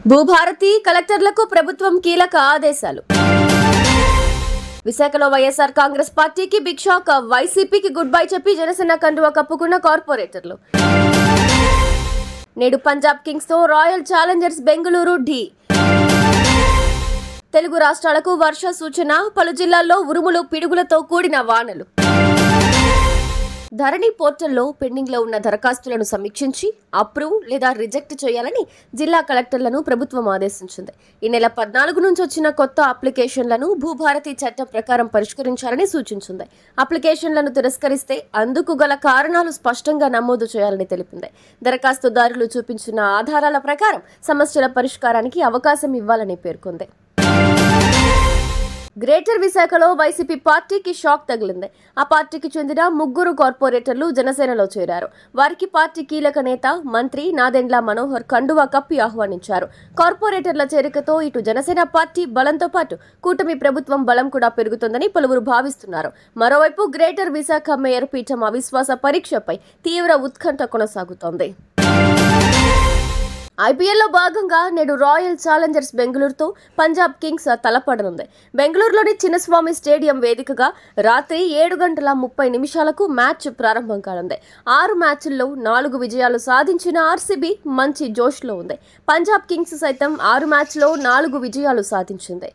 భూభారతి కలెక్టర్లకు ప్రభుత్వం కీలక ఆదేశాలు. విశాఖలో వైఎస్ఆర్ కాంగ్రెస్ పార్టీకి బిగ్ షాక్. వైసీపీకి గుడ్ బై చెప్పి జనసేన కండువా కప్పుకున్న కార్పొరేటర్లు. నేడు పంజాబ్ కింగ్స్ తో రాయల్ ఛాలెంజర్స్ బెంగళూరు ఢీ. తెలుగు రాష్ట్రాలకు వర్ష సూచన. పలు జిల్లాల్లో ఉరుములు పిడుగులతో కూడిన వానలు. ధరణి పోర్టల్లో పెండింగ్ లో ఉన్న దరఖాస్తులను సమీక్షించి అప్రూవ్ లేదా రిజెక్ట్ చేయాలని జిల్లా కలెక్టర్లను ప్రభుత్వం ఆదేశించింది. ఈ నెల 14 నుంచి వచ్చిన కొత్త అప్లికేషన్లను భూభారతి చట్టం ప్రకారం పరిష్కరించాలని సూచించింది. అప్లికేషన్లను తిరస్కరిస్తే అందుకు గల కారణాలు స్పష్టంగా నమోదు చేయాలని తెలిపింది. దరఖాస్తుదారులు చూపించిన ఆధారాల ప్రకారం సమస్యల పరిష్కారానికి అవకాశం ఇవ్వాలని పేర్కొంది. గ్రేటర్ విశాఖలో వైసీపీ పార్టీకి షాక్ తగిలింది. ఆ పార్టీకి చెందిన 3 కార్పొరేటర్లు జనసేనలో చేరారు. వారికి పార్టీ కీలక నేత మంత్రి నాదెండ్ల మనోహర్ కండువా కప్పి ఆహ్వానించారు. కార్పొరేటర్ల చేరికతో ఇటు జనసేన పార్టీ బలంతో పాటు కూటమి ప్రభుత్వం బలం కూడా పెరుగుతుందని పలువురు భావిస్తున్నారు. మరోవైపు గ్రేటర్ విశాఖ మేయర్ పీఠం అవిశ్వాస పరీక్షపై తీవ్ర ఉత్కంఠ కొనసాగుతోంది. ఐపీఎల్లో భాగంగా నేడు రాయల్ ఛాలెంజర్స్ బెంగళూరుతో పంజాబ్ కింగ్స్ తలపడనుంది. బెంగళూరులోని చిన్నస్వామి స్టేడియం వేదికగా రాత్రి 7:30 మ్యాచ్ ప్రారంభం కానుంది. 6 మ్యాచ్ల్లో 4 విజయాలు సాధించిన ఆర్సీబీ మంచి జోష్లో ఉంది. పంజాబ్ కింగ్స్ సైతం 6 మ్యాచ్ల్లో 4 విజయాలు సాధించింది.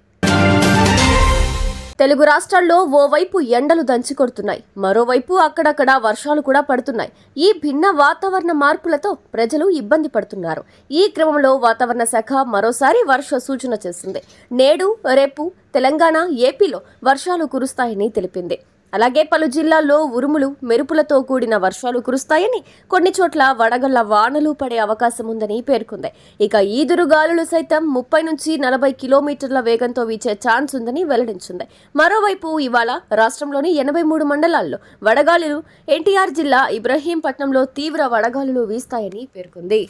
తెలుగు రాష్ట్రాల్లో ఓవైపు ఎండలు దంచికొడుతున్నాయి, మరోవైపు అక్కడక్కడ వర్షాలు కూడా పడుతున్నాయి. ఈ భిన్న వాతావరణ మార్పులతో ప్రజలు ఇబ్బంది పడుతున్నారు. ఈ క్రమంలో వాతావరణ శాఖ మరోసారి వర్ష సూచన చేసింది. నేడు రేపు తెలంగాణ, ఏపీలో వర్షాలు కురుస్తాయని తెలిపింది. అలాగే పలు జిల్లాల్లో ఉరుములు మెరుపులతో కూడిన వర్షాలు కురుస్తాయని, కొన్ని చోట్ల వడగళ్ల వానలు పడే అవకాశం ఉందని పేర్కొంది. ఇక ఈదురుగాలులు సైతం 30 నుంచి 40 కిలోమీటర్ల వేగంతో వీచే ఛాన్స్ ఉందని వెల్లడించింది. మరోవైపు ఇవాళ రాష్ట్రంలోని 83 మండలాల్లో వడగాలులు, ఎన్టీఆర్ జిల్లా ఇబ్రహీంపట్నంలో తీవ్ర వడగాలులు వీస్తాయని పేర్కొంది.